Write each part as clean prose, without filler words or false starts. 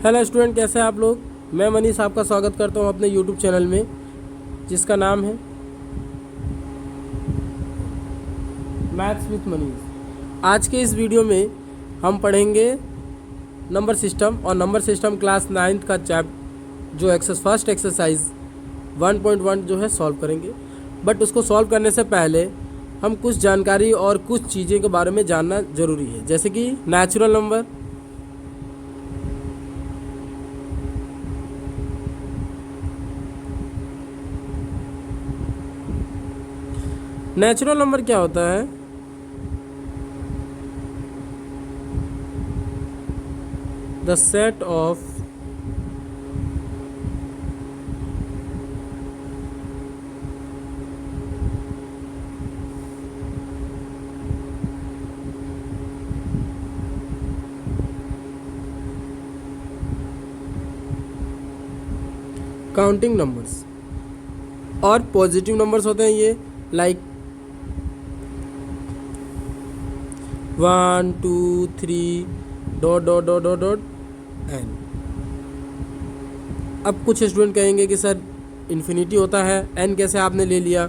Hello student, कैसे हैं आप लोग। मैं मनीष आपका स्वागत करता हूं अपने यूट्यूब चैनल में जिसका नाम है मैथ्स विथ मनीष। आज के इस वीडियो में हम पढ़ेंगे नंबर सिस्टम और नंबर सिस्टम क्लास 9th का जो फर्स्ट एक्सरसाइज 1.1 जो है सॉल्व करेंगे। बट उसको सॉल्व करने से पहले हम कुछ जानकारी और कुछ चीज़ें के बारे में जानना ज़रूरी है, जैसे कि नेचुरल नंबर, नेचुरल नंबर क्या होता है। The set of counting numbers और पॉजिटिव नंबर्स होते हैं ये, like 1 2 3 dot dot dot dot dot N. अब कुछ स्टूडेंट कहेंगे कि सर इन्फिनिटी होता है, एन कैसे आपने ले लिया।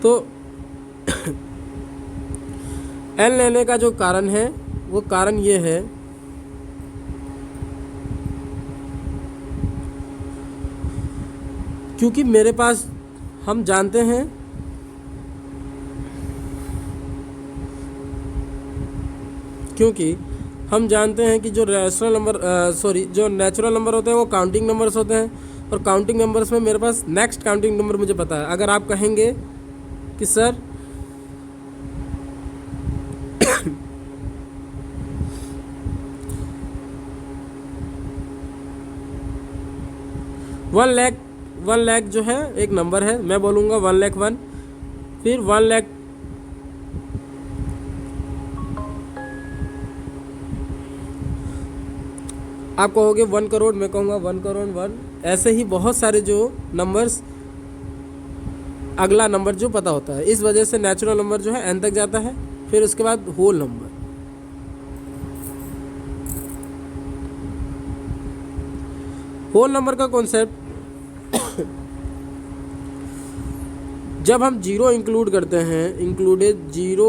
तो एन लेने का जो कारण है वो कारण ये है क्योंकि मेरे पास हम जानते हैं कि जो जो नेचुरल नंबर होते हैं वो काउंटिंग नंबर्स होते हैं, और काउंटिंग नंबर्स में मेरे पास नेक्स्ट काउंटिंग नंबर मुझे पता है। अगर आप कहेंगे कि सर वन लाख जो है एक नंबर है, मैं बोलूँगा 1,01,000, फिर 1,00,000 आप कहोगे 1 करोड़, मैं कहूँगा 1 करोड़ 1। ऐसे ही बहुत सारे जो नंबर्स अगला नंबर जो पता होता है, इस वजह से नेचुरल नंबर जो है एन तक जाता है। फिर उसके बाद होल नंबर। होल नंबर का कॉन्सेप्ट जब हम जीरो इंक्लूड करते हैं, included zero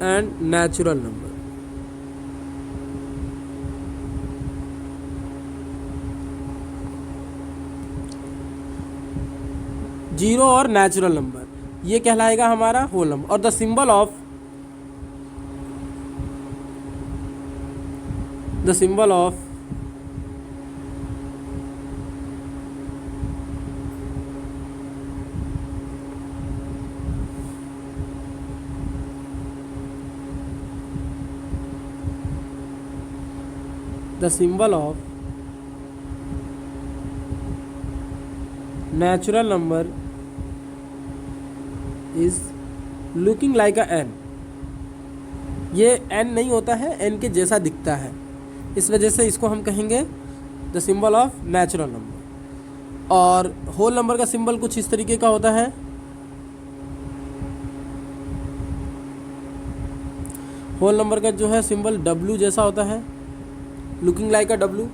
and natural number, zero और नेचुरल नंबर, ये कहलाएगा हमारा होल नंबर। और the symbol of natural number is looking like a n। ये n नहीं होता है, n के जैसा दिखता है, इस वजह से इसको हम कहेंगे the symbol of natural number. और होल नंबर का सिंबल कुछ इस तरीके का होता है। होल नंबर का जो है सिंबल W जैसा होता है, लुकिंग लाइक अ W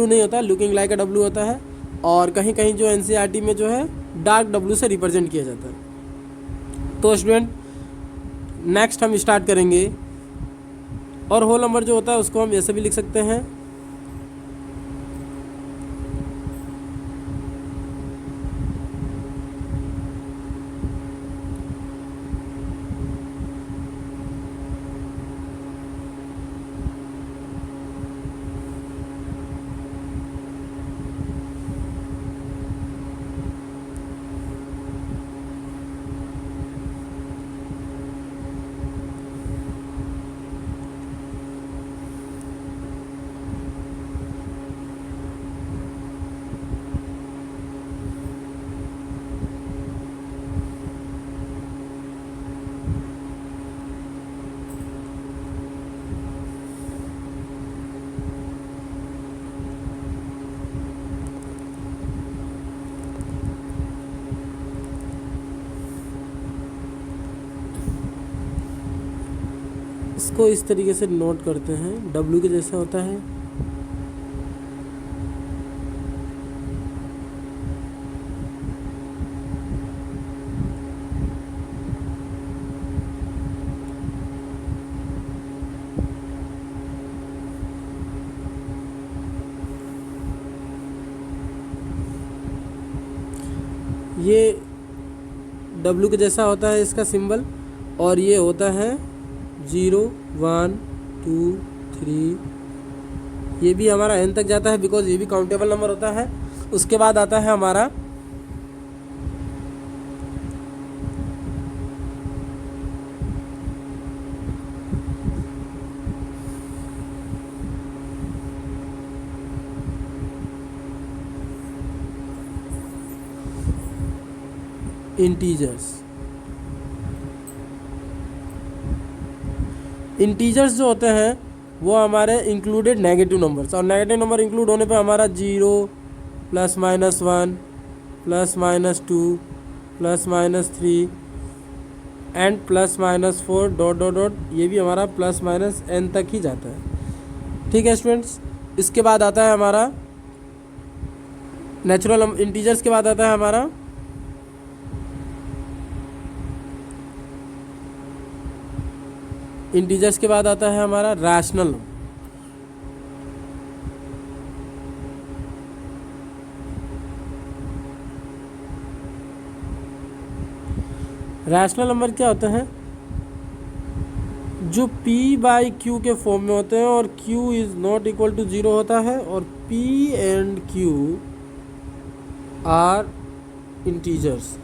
नहीं होता, लुकिंग लाइक अ W होता है। और कहीं कहीं जो NCERT में जो है डार्क W से रिप्रेजेंट किया जाता है। तो स्टूडेंट नेक्स्ट हम स्टार्ट करेंगे। और होल नंबर जो होता है उसको हम ऐसे भी लिख सकते हैं, इसको इस तरीके से नोट करते हैं, डब्ल्यू के जैसा होता है। ये डब्ल्यू के जैसा होता है इसका सिंबल, और ये होता है 0 1 2 3। ये भी हमारा n तक जाता है बिकॉज ये भी काउंटेबल नंबर होता है। उसके बाद आता है हमारा इंटीजर्स। इंटीजर्स जो होते हैं वो हमारे इंक्लूडेड नेगेटिव नंबर्स, और नेगेटिव नंबर इंक्लूड होने पे हमारा 0 +-1 +-2 +-3 एंड +-4 डॉट डॉट डॉट, ये भी हमारा +-n तक ही जाता है। ठीक है स्टूडेंट्स। इसके बाद आता है हमारा नेचुरल इंटीजर्स के बाद आता है हमारा इंटीजर्स के बाद आता है हमारा रैशनल नंबर। रैशनल नंबर क्या होते हैं? जो p/q के फॉर्म में होते हैं और q is not equal to 0 होता है, और p and q are integers.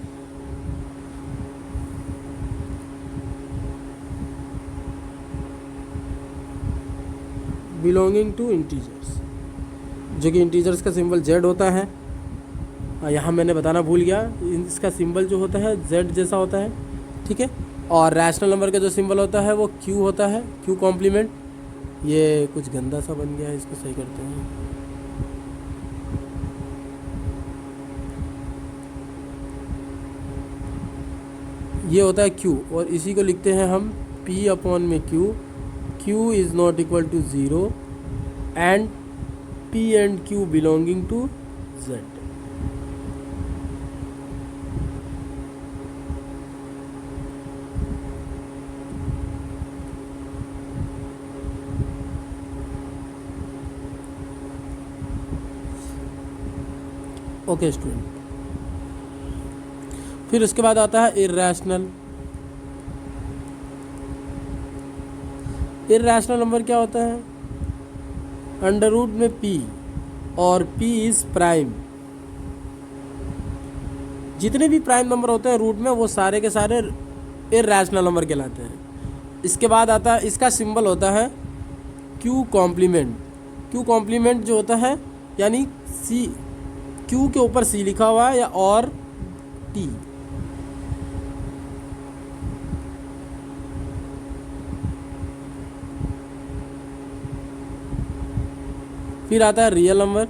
Belonging to integers, जो कि इंटीजर्स का सिंबल z होता है। यहाँ मैंने बताना भूल गया, इसका सिंबल जो होता है z जैसा होता है। ठीक है। और रैशनल नंबर का जो सिंबल होता है वो q होता है, q कॉम्प्लीमेंट। ये कुछ गंदा सा बन गया है, इसको सही करते हैं। ये होता है q, और इसी को लिखते हैं हम p/q। q is not equal to 0 and p and q belonging to z। Okay student. फिर उसके बाद आता है इर्रेशनल। इर्रेशनल नंबर क्या होता है? अंडर रूट में p, और p इज़ प्राइम। जितने भी प्राइम नंबर होते हैं रूट में वो सारे के सारे इर्रेशनल नंबर कहलाते हैं। इसके बाद आता है, इसका सिंबल होता है q कॉम्प्लीमेंट। q कॉम्प्लीमेंट जो होता है यानी c, q के ऊपर c लिखा हुआ है या और t। फिर आता है रियल नंबर।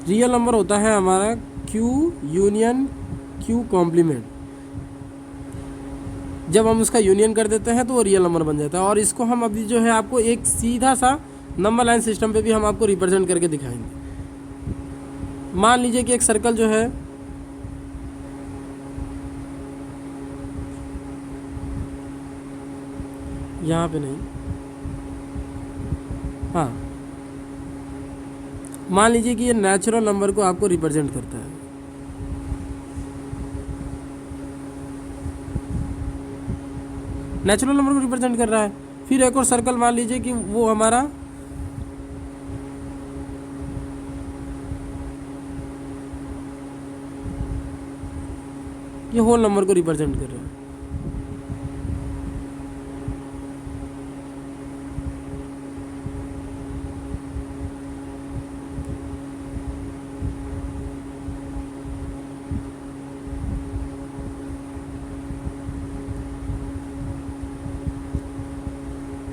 रियल नंबर होता है हमारा q यूनियन q कॉम्प्लीमेंट। जब हम उसका यूनियन कर देते हैं तो वो रियल नंबर बन जाता है। और इसको हम अभी जो है आपको एक सीधा सा नंबर लाइन सिस्टम पे भी हम आपको रिप्रेजेंट करके दिखाएंगे। मान लीजिए कि एक सर्कल जो है यहाँ पे नहीं, हाँ, मान लीजिए कि ये नेचुरल नंबर को आपको रिप्रेजेंट करता है। नेचुरल नंबर को रिप्रेजेंट कर रहा है। फिर एक और सर्कल मान लीजिए कि वो हमारा ये होल नंबर को रिप्रेजेंट कर रहा है।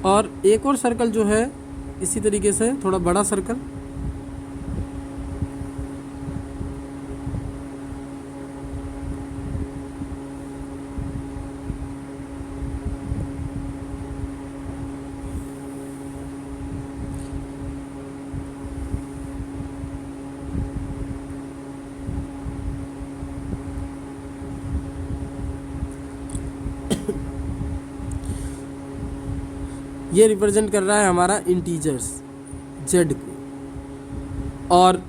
और एक और सर्कल जो है इसी तरीके से, थोड़ा बड़ा सर्कल, ये रिप्रेजेंट कर रहा है हमारा इंटीजर्स जेड को। और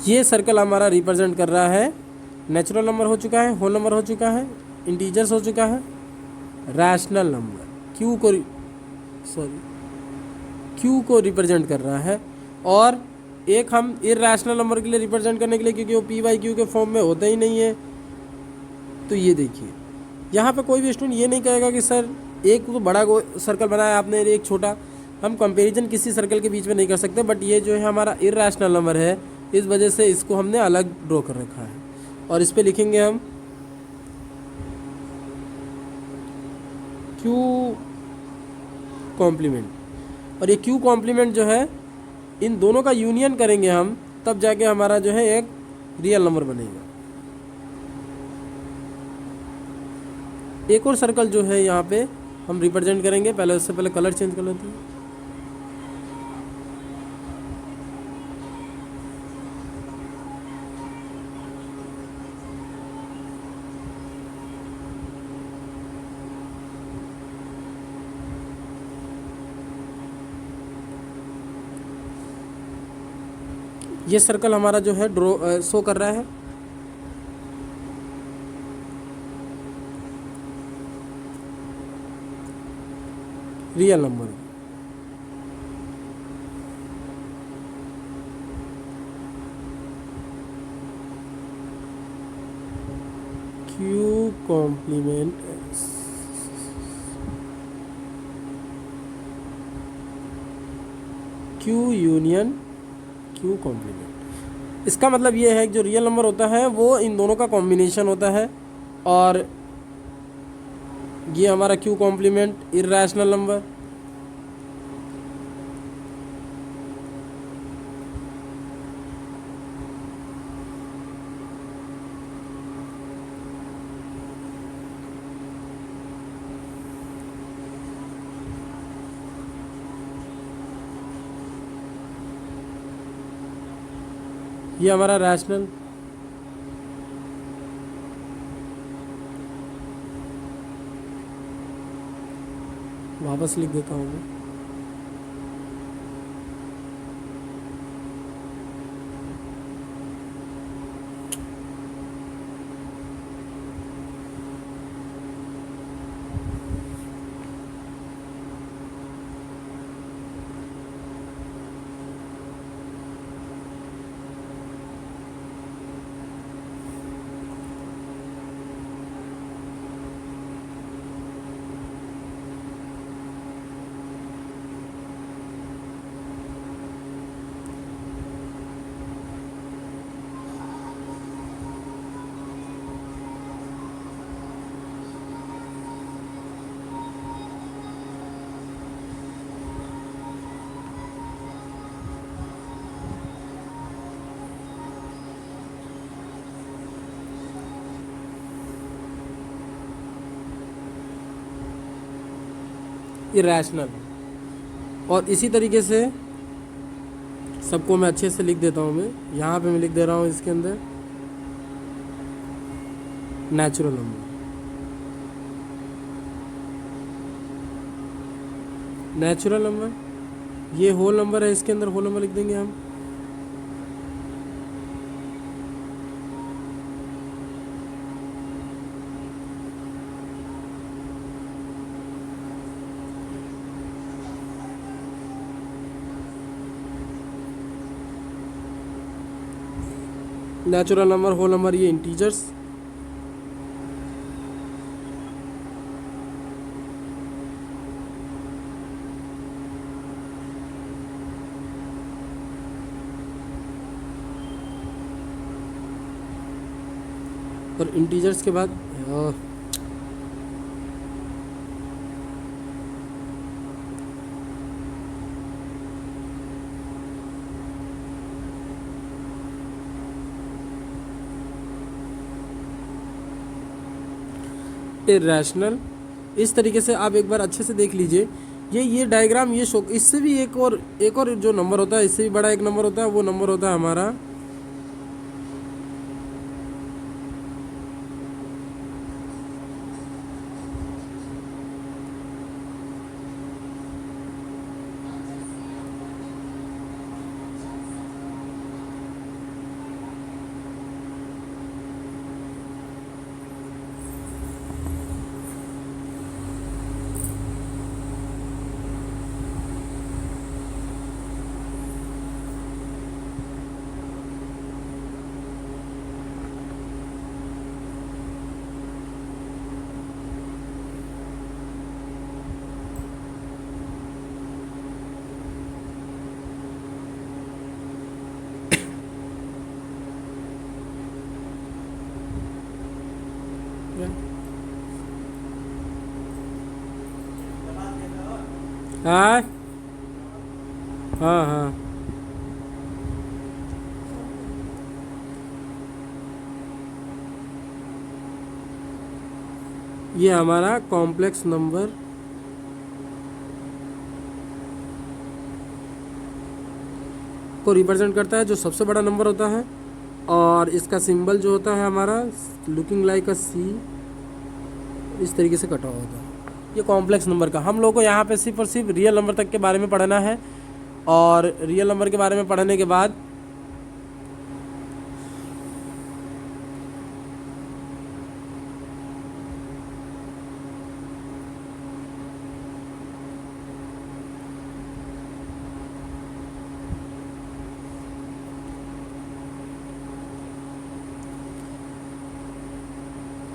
ये सर्कल हमारा रिप्रेजेंट कर रहा है, नेचुरल नंबर हो चुका है, होल नंबर हो चुका है, इंटीजर्स हो चुका है, रैशनल नंबर क्यू को रिप्रेजेंट कर रहा है। और एक हम इरैशनल नंबर के लिए रिप्रेजेंट करने के लिए, क्योंकि वो पी वाई क्यू के फॉर्म में होता ही नहीं है, तो ये देखिए यहाँ पे कोई भी स्टूडेंट ये नहीं कहेगा कि सर एक तो बड़ा सर्कल बनाया आपने, एक छोटा। हम कंपैरिजन किसी सर्कल के बीच में नहीं कर सकते, बट ये जो है हमारा इरैशनल नंबर है, इस वजह से इसको हमने अलग ड्रॉ कर रखा है। और इस पे लिखेंगे हम क्यू कॉम्प्लीमेंट। और ये क्यू कॉम्प्लीमेंट जो है, इन दोनों का यूनियन करेंगे हम, तब जाके हमारा जो है एक रियल नंबर बनेगा। एक और सर्कल जो है यहाँ पे हम रिप्रेजेंट करेंगे, पहले उससे पहले कलर चेंज कर लेते हैं। ये सर्कल हमारा जो है ड्रॉ शो कर रहा है real number. Q complement Q union Q complement. इसका मतलब ये है कि जो रियल नंबर होता है वो इन दोनों का कॉम्बिनेशन होता है, और ये हमारा क्यू कॉम्प्लीमेंट इरैशनल नंबर। ये हमारा रैशनल। वापस लिख देता हूँ मैं। इरैशनल। और इसी तरीके से सबको मैं अच्छे से लिख देता हूँ। मैं यहाँ पे मैं लिख दे रहा हूँ इसके अंदर नेचुरल नंबर। नेचुरल नंबर ये होल नंबर है, इसके अंदर होल नंबर लिख देंगे हम। नेचुरल नंबर होल नंबर ये इंटीजर्स। और इंटीजर्स के बाद इरेशनल। इस तरीके से आप एक बार अच्छे से देख लीजिए। ये डायग्राम ये शो, इससे भी एक और जो नंबर होता है, इससे भी बड़ा एक नंबर होता है, वो नंबर होता है हमारा हाँ हाँ हाँ ये हमारा कॉम्प्लेक्स नंबर को रिप्रेजेंट करता है, जो सबसे बड़ा नंबर होता है। और इसका सिंबल जो होता है हमारा लुकिंग लाइक अ सी, इस तरीके से कटा हुआ होता है। ये कॉम्प्लेक्स नंबर का हम लोग को यहाँ पे सिर्फ और सिर्फ रियल नंबर तक के बारे में पढ़ना है। और रियल नंबर के बारे में पढ़ने के बाद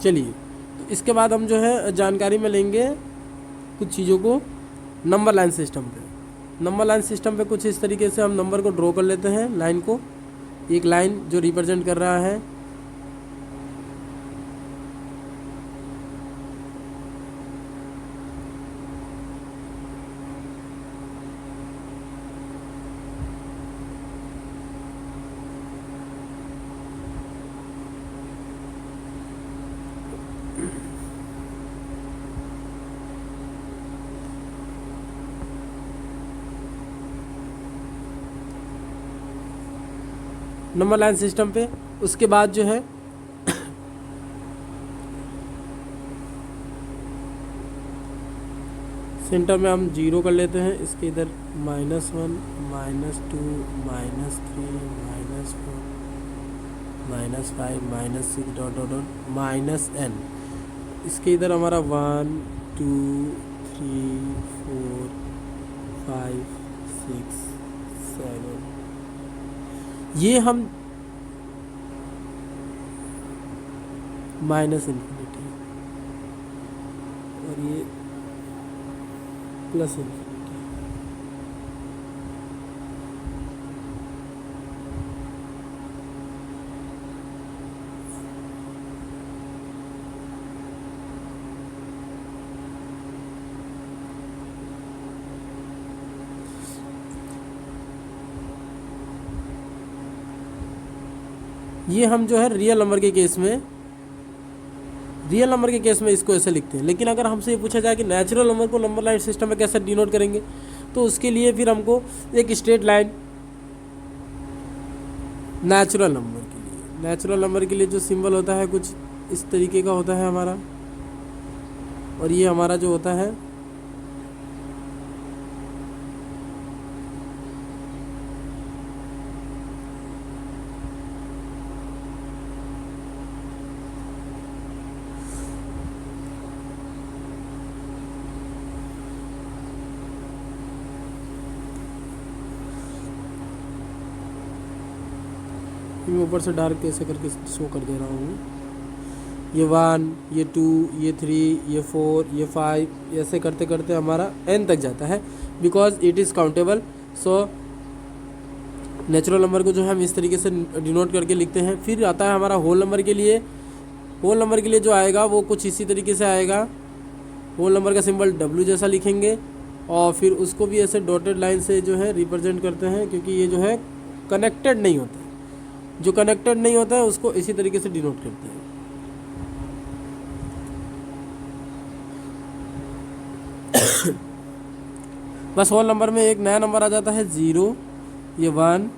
चलिए, तो इसके बाद हम जो है जानकारी में लेंगे कुछ चीज़ों को नंबर लाइन सिस्टम पे। नंबर लाइन सिस्टम पे कुछ इस तरीके से हम नंबर को ड्रॉ कर लेते हैं, लाइन को, एक लाइन जो रिप्रेजेंट कर रहा है नंबर लाइन सिस्टम पे। उसके बाद जो है सेंटर में हम 0 कर लेते हैं, इसके इधर -1 -2 -3 -4 -5 -6 डॉट डॉट डॉट -n। इसके इधर हमारा 1 2 3 4 5 6 7, ये हम -इन्फिनिटी और ये +इन्फिनिटी। ये हम जो है रियल नंबर के केस में इसको ऐसे लिखते हैं। लेकिन अगर हमसे ये पूछा जाए कि नेचुरल नंबर को नंबर लाइन सिस्टम में कैसे डिनोट करेंगे, तो उसके लिए फिर हमको एक स्ट्रेट लाइन नेचुरल नंबर के लिए जो सिंबल होता है कुछ इस तरीके का होता है हमारा। और ये हमारा जो होता है मैं ऊपर से डार्क कैसे करके शो कर दे रहा हूँ। ये 1, ये 2, ये 3, ये 4, ये 5, ऐसे करते करते हमारा n तक जाता है, because it is countable. So natural number को जो है हम इस तरीके से डिनोट करके लिखते हैं। फिर आता है हमारा होल नंबर के लिए। होल नंबर के लिए जो आएगा वो कुछ इसी तरीके से आएगा। होल नंबर का सिंबल W जैसा लिखेंगे और फिर उसको भी ऐसे डॉटेड लाइन से जो है रिप्रेजेंट करते हैं, क्योंकि ये जो है कनेक्टेड नहीं होता है। जो कनेक्टेड नहीं होता है उसको इसी तरीके से डिनोट करते हैं। बस होल नंबर में एक नया नंबर आ जाता है 0, ये 1,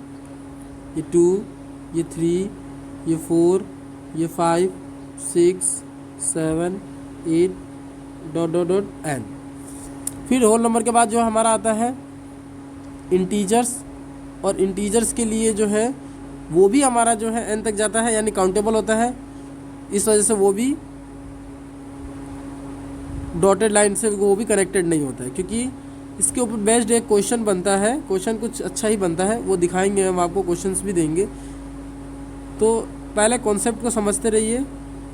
ये 2, ये 3, ये 4, ये 5, 6, 7, 8 डॉट डॉट डॉट एन। फिर होल नंबर के बाद जो हमारा आता है इंटीजर्स, और इंटीजर्स के लिए जो है वो भी हमारा जो है एन तक जाता है, यानी काउंटेबल होता है। इस वजह से वो भी डॉटेड लाइन से वो भी कनेक्टेड नहीं होता है, क्योंकि इसके ऊपर बेस्ड एक क्वेश्चन बनता है। क्वेश्चन कुछ अच्छा ही बनता है, वो दिखाएंगे, हम आपको क्वेश्चंस भी देंगे। तो पहले कॉन्सेप्ट को समझते रहिए।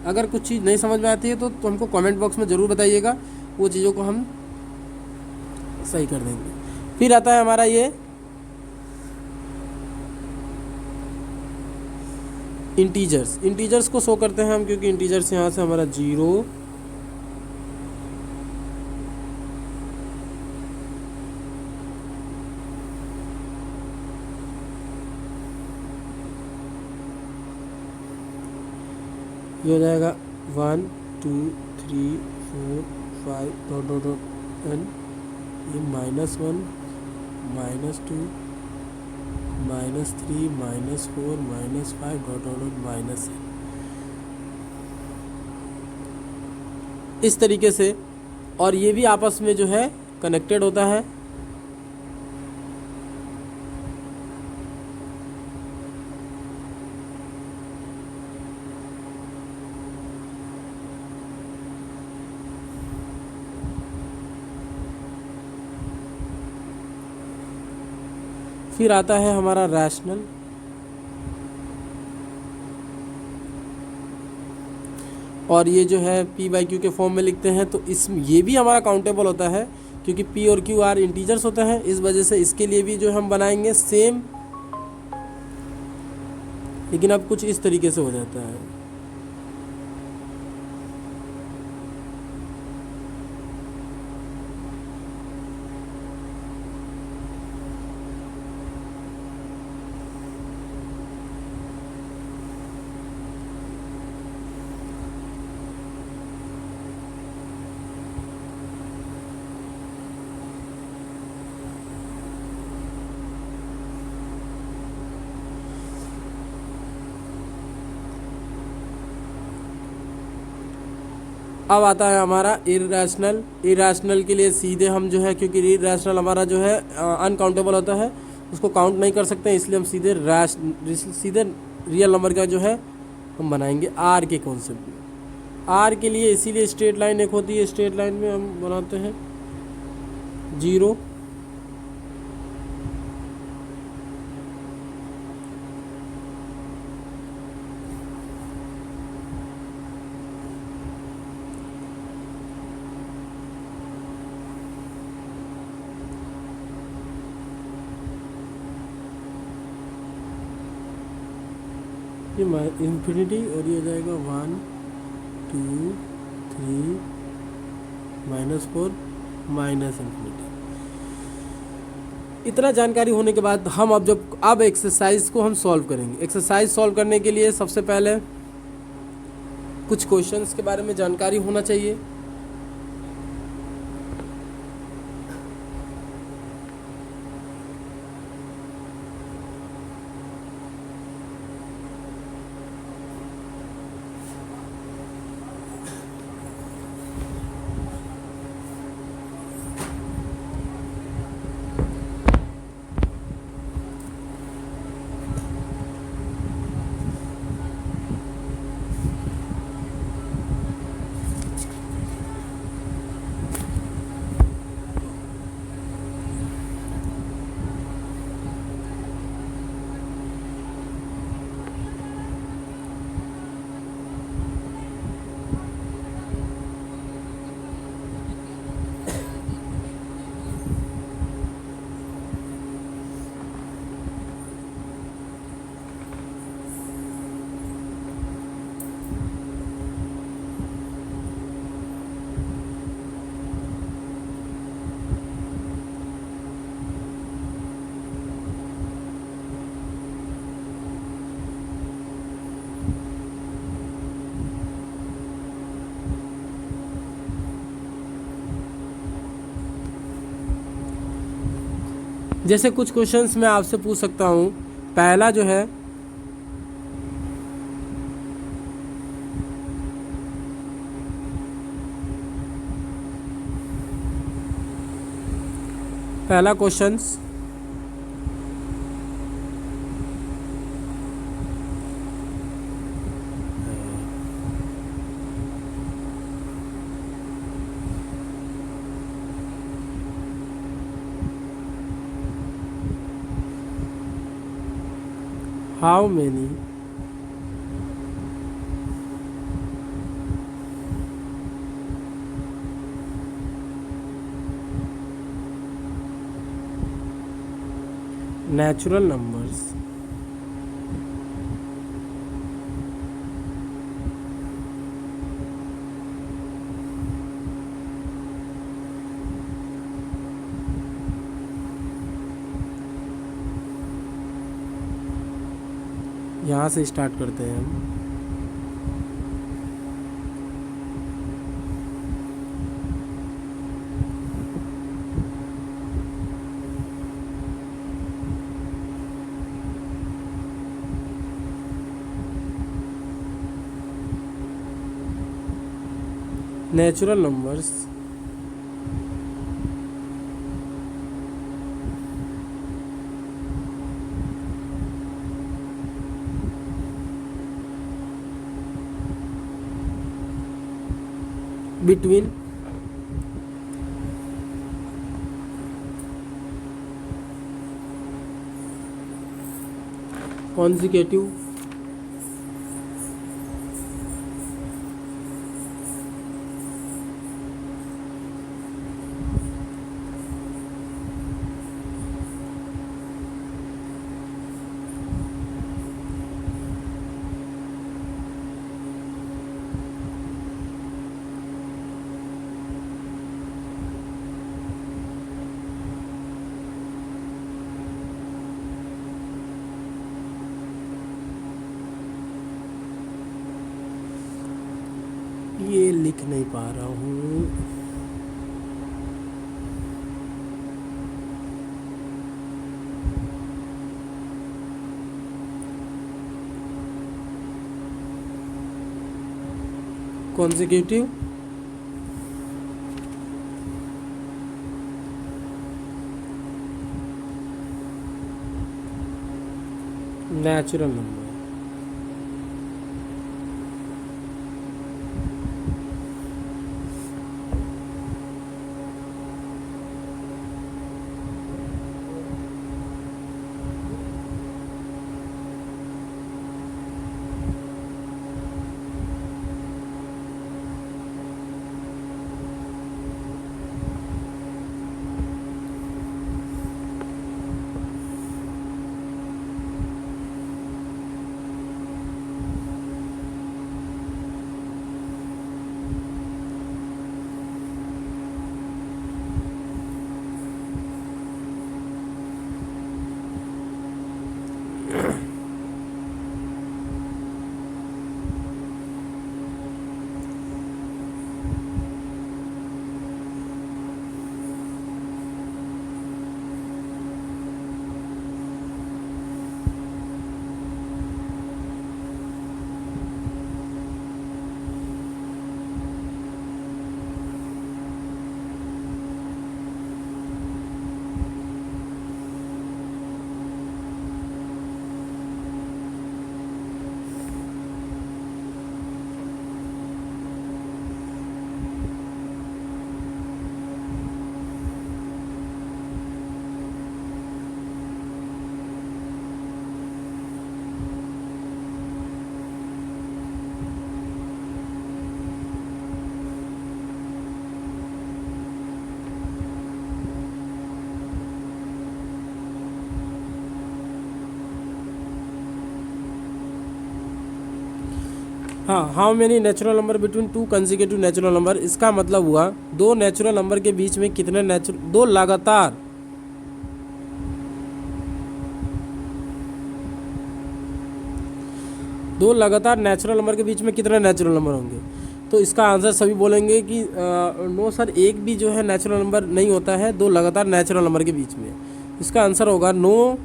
अगर कुछ चीज़ नहीं समझ में आती है तो हमको कमेंट बॉक्स में ज़रूर बताइएगा, वो चीज़ों को हम सही कर देंगे। फिर आता है हमारा ये इंटीजर्स। इंटीजर्स को शो करते हैं हम, क्योंकि इंटीजर्स यहाँ से हमारा 0, ये हो जाएगा 1, 2, 3, 4, 5 डॉट डॉट डॉट एन। ये -1, -2, -3, -4, -5 डॉट डॉट डॉट -n। इस तरीके से, और ये भी आपस में जो है कनेक्टेड होता है। फिर आता है हमारा रैशनल, और ये जो है p/q के फॉर्म में लिखते हैं। तो इस ये भी हमारा काउंटेबल होता है, क्योंकि p और q आर इंटीजर्स होते हैं। इस वजह से इसके लिए भी जो हम बनाएंगे सेम, लेकिन अब कुछ इस तरीके से हो जाता है। अब आता है हमारा इरैशनल। इरैशनल के लिए सीधे हम जो है, क्योंकि इरैशनल हमारा जो है अनकाउंटेबल होता है, उसको काउंट नहीं कर सकते, इसलिए हम सीधे रियल नंबर का जो है हम बनाएंगे आर के कॉन्सेप्ट में। आर के लिए इसीलिए स्ट्रेट लाइन एक होती है, स्ट्रेट लाइन में हम बनाते हैं 0, ये इन्फिनिटी, और ये हो जाएगा 1, 2, 3, -4, -इन्फिनिटी। इतना जानकारी होने के बाद हम अब एक्सरसाइज को हम सॉल्व करेंगे। एक्सरसाइज सॉल्व करने के लिए सबसे पहले कुछ क्वेश्चंस के बारे में जानकारी होना चाहिए। जैसे कुछ क्वेश्चंस मैं आपसे पूछ सकता हूँ। पहला जो है, पहला questions, how many natural numbers यहाँ से स्टार्ट करते हैं हम। नेचुरल नंबर्स बिटवीन consecutive ये लिख नहीं पा रहा हूँ। consecutive natural number। हाँ, how many natural number between two consecutive natural number, इसका मतलब हुआ दो नेचुरल नंबर के बीच में कितने दो लगातार नेचुरल नंबर के बीच में कितने नेचुरल नंबर होंगे। तो इसका आंसर सभी बोलेंगे कि नो सर, एक भी जो है नेचुरल नंबर नहीं होता है दो लगातार नेचुरल नंबर के बीच में। इसका आंसर होगा no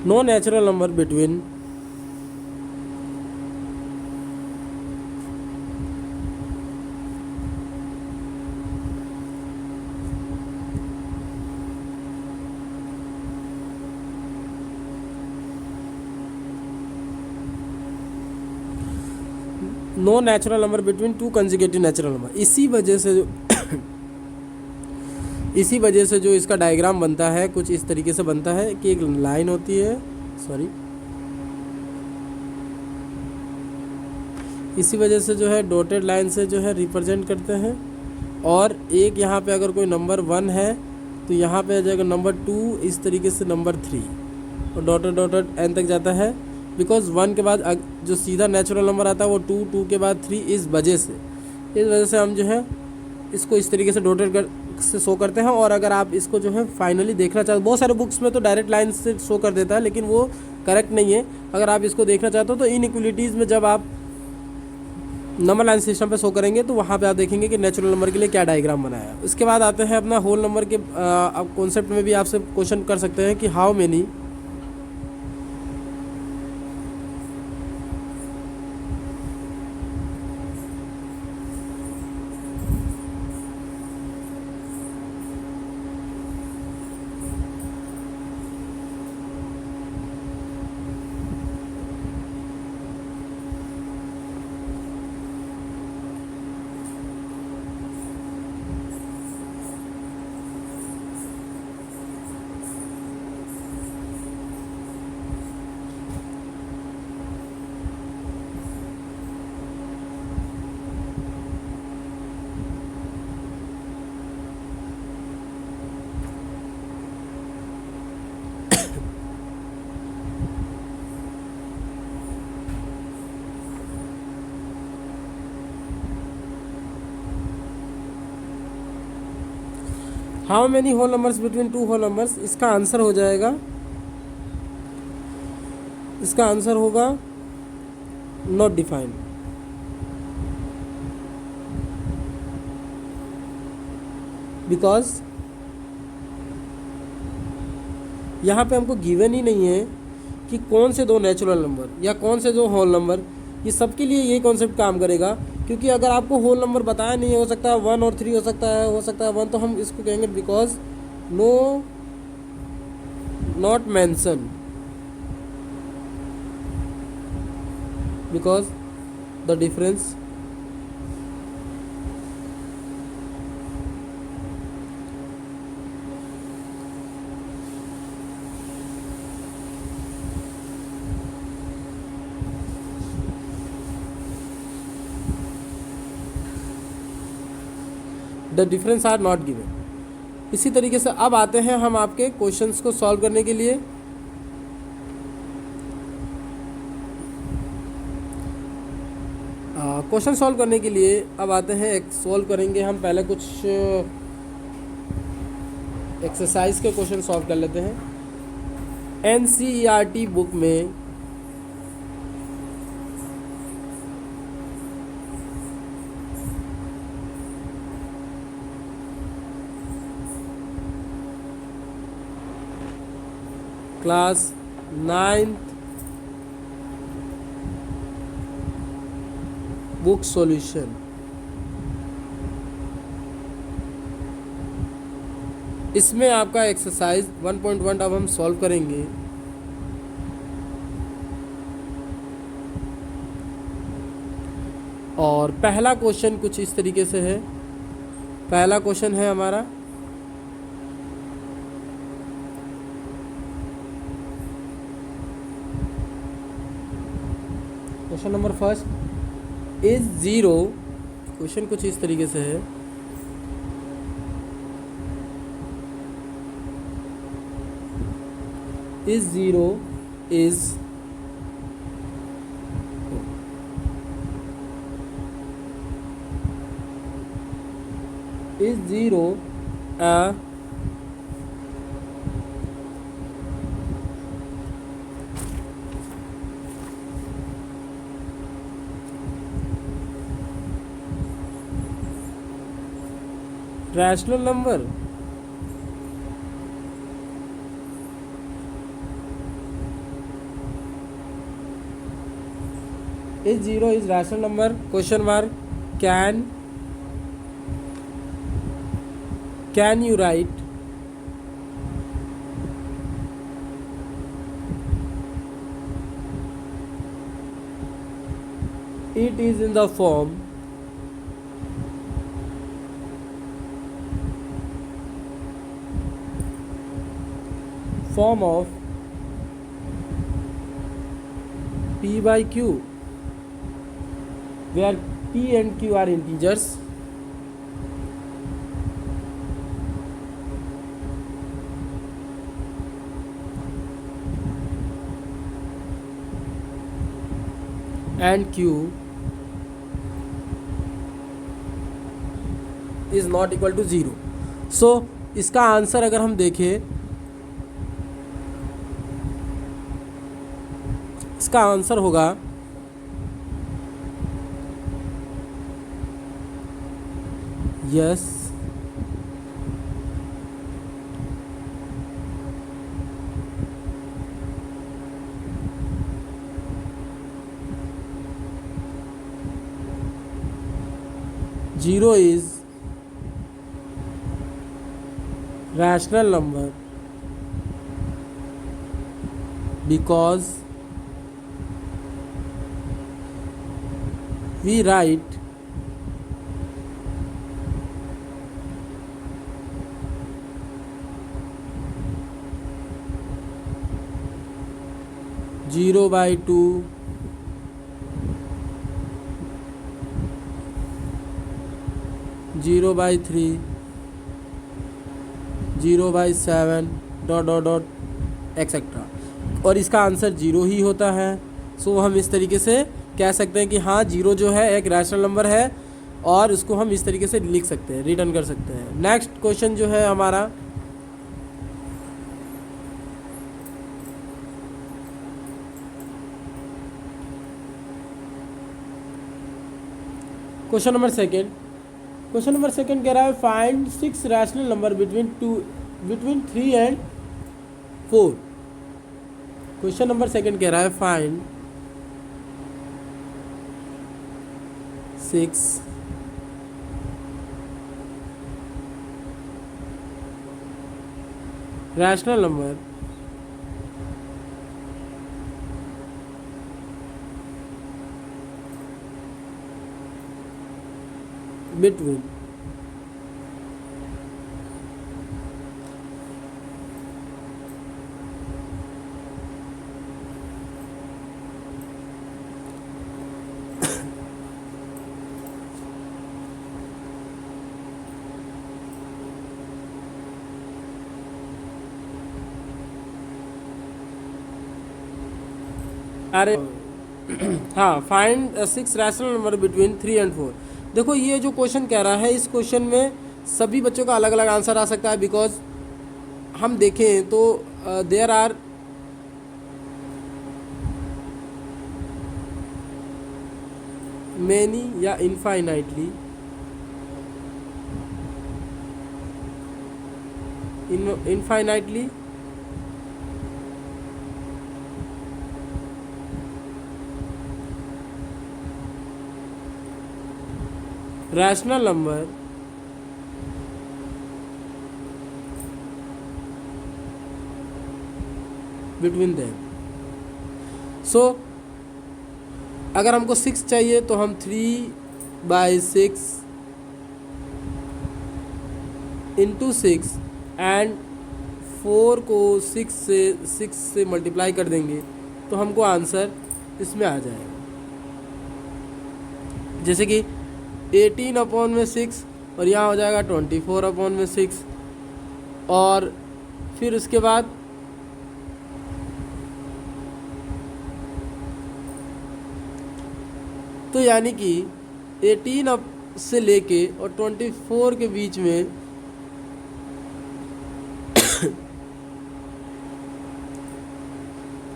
no natural number between no natural number between two consecutive natural number. इसी वजह से जो इसका डायग्राम बनता है कुछ इस तरीके से बनता है कि एक लाइन होती है, सॉरी, इसी वजह से जो है डॉटेड लाइन से जो है रिप्रेजेंट करते हैं। और एक यहाँ पे अगर कोई नंबर 1 है तो यहाँ पे आ जाएगा नंबर 2, इस तरीके से नंबर 3 और डॉटेड डॉटेड एन तक जाता है। बिकॉज 1 के बाद जो सीधा नेचुरल नंबर आता है वो 2, 2 के बाद 3, इस वजह से हम जो है इसको इस तरीके से डॉटेड से शो करते हैं। और अगर आप इसको जो है फाइनली देखना चाहते हो, बहुत सारे बुक्स में तो डायरेक्ट लाइन से शो कर देता है लेकिन वो करेक्ट नहीं है। अगर आप इसको देखना चाहते हो तो इनइक्वलिटीज़ में जब आप नंबर लाइन सिस्टम पे शो करेंगे तो वहाँ पे आप देखेंगे कि नेचुरल नंबर के लिए क्या डायग्राम बनाया है। उसके बाद आते हैं अपना होल नंबर के कॉन्सेप्ट में भी आपसे क्वेश्चन कर सकते हैं कि how many how many whole numbers between two whole numbers, इसका आंसर हो जाएगा, इसका आंसर होगा नॉट डिफाइंड। बिकॉज यहाँ पे हमको गिवन ही नहीं है कि कौन से दो नेचुरल नंबर या कौन से दो होल नंबर, ये सबके लिए ये कॉन्सेप्ट काम करेगा। क्योंकि अगर आपको होल नंबर बताया नहीं है, हो सकता है 1 और 3 हो सकता है 1, तो हम इसको कहेंगे because no not mention, because the difference the difference are not given. इसी तरीके से अब आते हैं हम आपके क्वेश्चंस को सॉल्व करने के लिए। क्वेश्चन सॉल्व करने के लिए अब आते हैं, एक सॉल्व करेंगे हम। पहले कुछ एक्सरसाइज के क्वेश्चन सॉल्व कर लेते हैं। NCERT बुक में क्लास 9th बुक सॉल्यूशन, इसमें आपका एक्सरसाइज 1.1 अब हम सॉल्व करेंगे। और पहला क्वेश्चन कुछ इस तरीके से है। पहला क्वेश्चन है हमारा, question number first is 0। Question कुछ इस तरीके से है, is 0 is is 0 a rational number, is zero is rational number question mark, can you right it is in the form of p by q, where p and q are integers, and q is not equal to zero. So इसका answer अगर हम देखें, इसका answer होगा yes, zero is rational number because we write zero by two, zero by three, 0/7 dot dot dot etcetera, और इसका answer zero ही होता है। सो हम इस तरीके से कह सकते हैं कि हाँ, जीरो जो है एक रैशनल नंबर है और उसको हम इस तरीके से लिख सकते हैं, रिटर्न कर सकते हैं। नेक्स्ट क्वेश्चन जो है हमारा, क्वेश्चन नंबर सेकेंड कह रहा है find 6 rational number between 3 and 4। Question number second कह रहा है फाइंड 6 रैशनल नंबर बिटवीन अरे हाँ, find 6 rational number between 3 and 4। देखो ये जो क्वेश्चन कह रहा है, इस क्वेश्चन में सभी बच्चों का अलग अलग आंसर आ सकता है, बिकॉज हम देखें तो देयर आर मैनी या infinitely rational number between them. So अगर हमको 6 चाहिए तो हम 3/6 इंटू 6 एंड 4 को 6 से मल्टीप्लाई कर देंगे तो हमको आंसर इसमें आ जाएगा। जैसे कि 18/6 और यहाँ हो जाएगा 24/6, और फिर उसके बाद तो यानी कि 18 से लेके और 24 के बीच में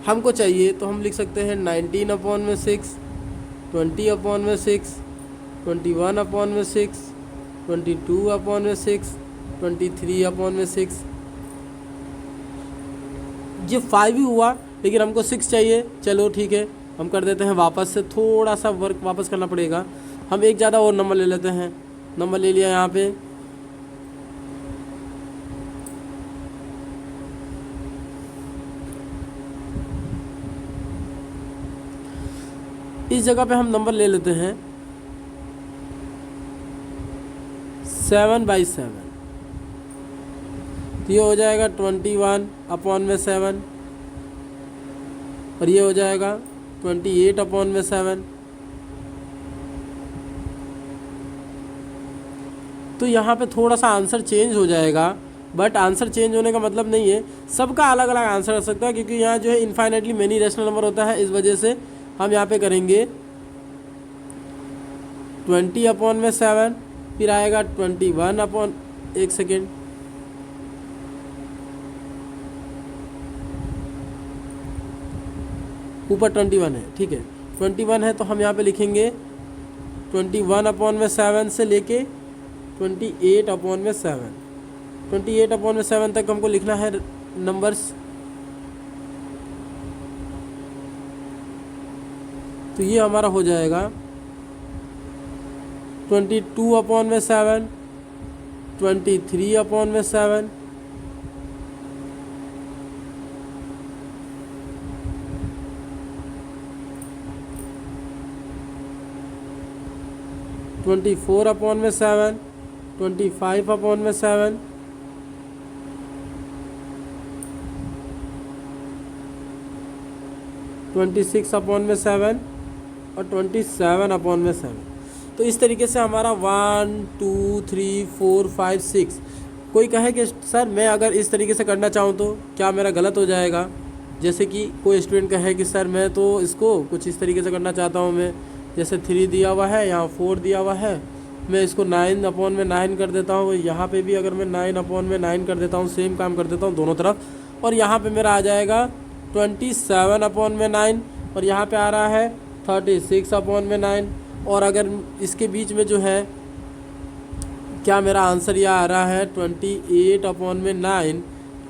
हमको चाहिए तो हम लिख सकते हैं 19/6, 20/6, 21/6, 22/6, 23/6। ये 5 ही हुआ, लेकिन हमको 6 चाहिए। चलो ठीक है, हम कर देते हैं वापस से, थोड़ा सा वर्क वापस करना पड़ेगा। हम एक ज़्यादा और नंबर ले लेते हैं। नंबर ले लिया यहाँ पे, इस जगह पे हम नंबर ले लेते हैं 7/7। तो ये हो जाएगा 21/7 और ये हो जाएगा 28/7। तो यहाँ पे थोड़ा सा आंसर चेंज हो जाएगा, बट आंसर चेंज होने का मतलब नहीं है सबका अलग अलग आंसर हो सकता है, क्योंकि यहाँ जो है इनफाइनाइटली मेनी रेशनल नंबर होता है। इस वजह से हम यहाँ पे करेंगे 20/7, फिर आएगा 21 एक सेकेंड, ऊपर 21 है, ठीक है 21 है, तो हम यहाँ पे लिखेंगे 21/7 से लेके 28/7। 28/7 तक हमको लिखना है नंबर्स। तो ये हमारा हो जाएगा 22/7, 23/7, 24/7, 25/7, 26/7 और 27/7। तो इस तरीके से हमारा 1 2 3 4 5 6। कोई कहे कि सर मैं अगर इस तरीके से करना चाहूँ तो क्या मेरा गलत हो जाएगा? जैसे कि कोई स्टूडेंट कहे कि सर मैं तो इसको कुछ इस तरीके से करना चाहता हूँ, मैं जैसे 3 दिया हुआ है, यहाँ 4 दिया हुआ है, मैं इसको 9/9 कर देता हूँ। यहाँ पे भी अगर मैं 9/9 कर देता हूँ, सेम काम कर देता हूँ दोनों तरफ, और यहाँ पे मेरा आ जाएगा 27/9 और यहाँ पे आ रहा है 36/9। और अगर इसके बीच में जो है क्या मेरा आंसर यह आ रहा है 28/9,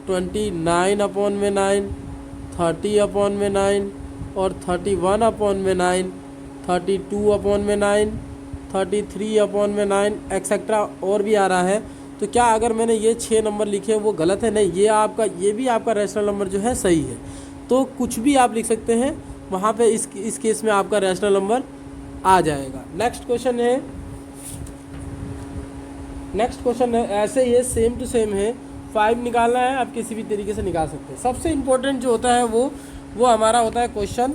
29/9, 30/9 और 31/9, 32/9, 33/9 एक्सेट्रा और भी आ रहा है। तो क्या अगर मैंने ये 6 नंबर लिखे वो गलत है? नहीं, ये भी आपका रैशनल नंबर जो है सही है। तो कुछ भी आप लिख सकते हैं वहाँ पे, इस केस में आपका रैशनल नंबर आ जाएगा। नेक्स्ट क्वेश्चन है ऐसे ही है, सेम टू सेम है। 5 निकालना है, आप किसी भी तरीके से निकाल सकते हैं। सबसे इम्पोर्टेंट जो होता है वो हमारा होता है क्वेश्चन,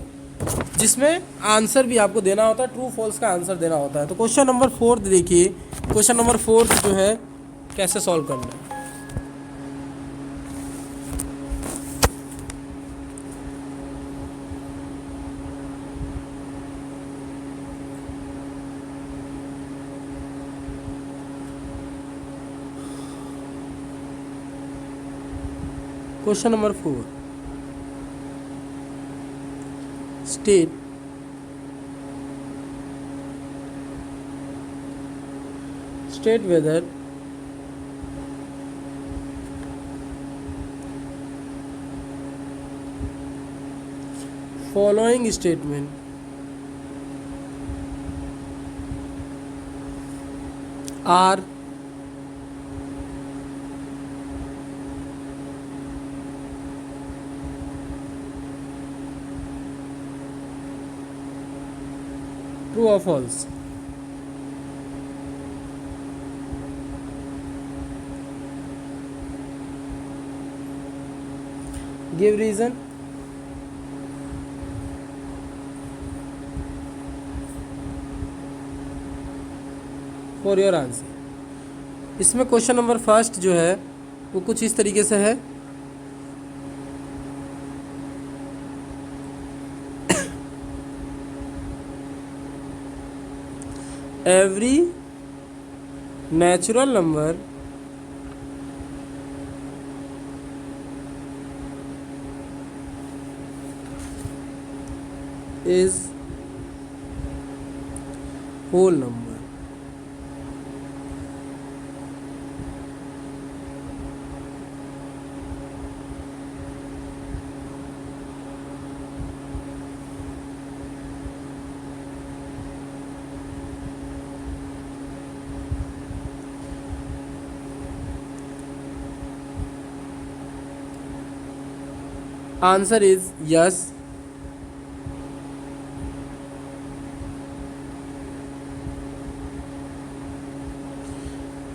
जिसमें आंसर भी आपको देना होता है, ट्रू फॉल्स का आंसर देना होता है। तो क्वेश्चन नंबर 4 देखिए, क्वेश्चन नंबर 4 जो है कैसे सॉल्व करना है। Question number 4, state whether following statement are true or false? Give reason. For your answer. इसमें क्वेश्चन नंबर फर्स्ट जो है वो कुछ इस तरीके से है। Every natural number is whole number. Answer is yes.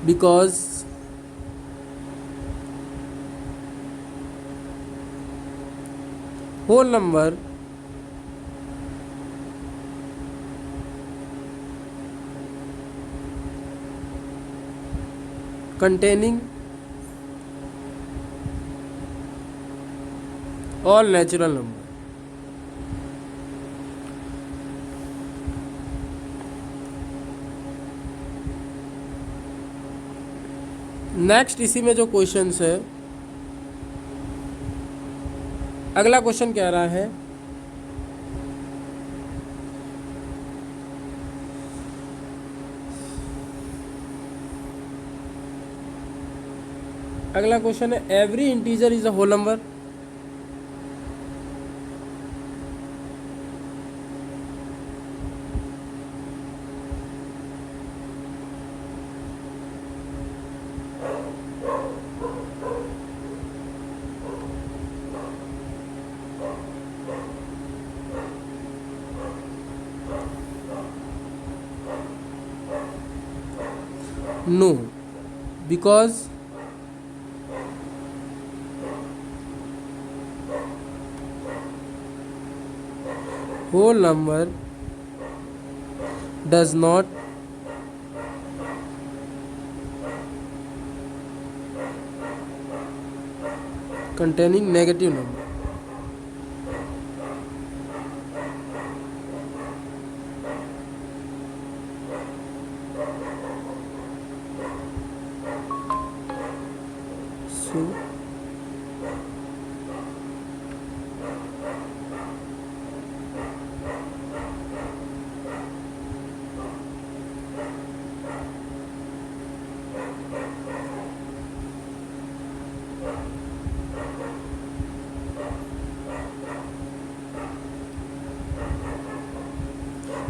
Because whole number containing all natural number। Next इसी में जो क्वेश्चंस है, अगला क्वेश्चन कह रहा है अगला क्वेश्चन है every integer is a whole number. No, because whole number does not containing negative number। So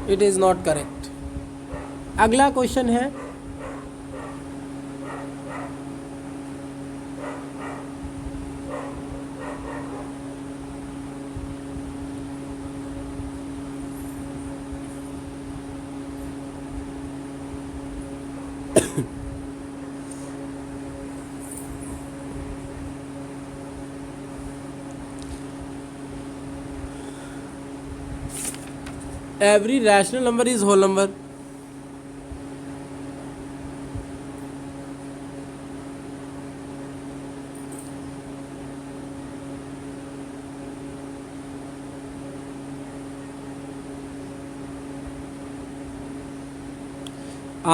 it is not correct. अगला क्वेश्चन है every rational number is whole number।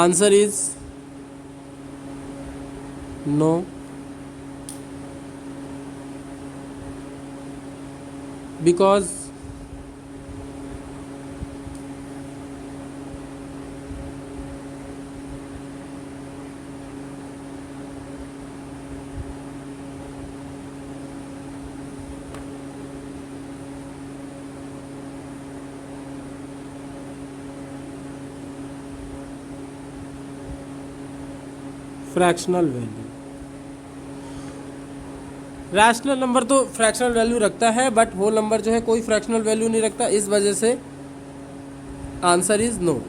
Answer is no, because fractional value, rational number तो fractional value रखता है but whole number जो है कोई fractional value नहीं रखता, इस वजह से आंसर इज़ नो,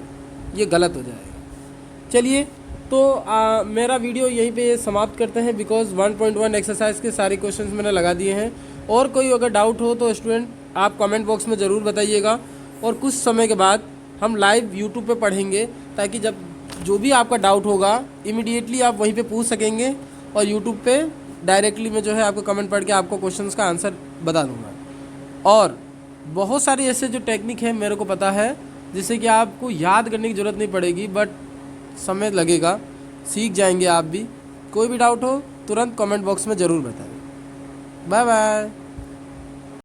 ये गलत हो जाएगा। चलिए तो मेरा वीडियो यहीं पे समाप्त करते हैं, बिकॉज 1.1 एक्सरसाइज के सारे क्वेश्चंस मैंने लगा दिए हैं। और कोई अगर डाउट हो तो स्टूडेंट आप कमेंट बॉक्स में ज़रूर बताइएगा, और कुछ समय के बाद हम लाइव यूट्यूब पे पढ़ेंगे, ताकि जब जो भी आपका डाउट होगा इमीडिएटली आप वहीं पे पूछ सकेंगे, और यूट्यूब पे डायरेक्टली मैं जो है आपको कमेंट पढ़ के आपको क्वेश्चंस का आंसर बता दूंगा। और बहुत सारी ऐसे जो टेक्निक है मेरे को पता है, जिससे कि आपको याद करने की ज़रूरत नहीं पड़ेगी, बट समय लगेगा, सीख जाएंगे आप भी। कोई भी डाउट हो तुरंत कमेंट बॉक्स में ज़रूर बताएं। Bye bye.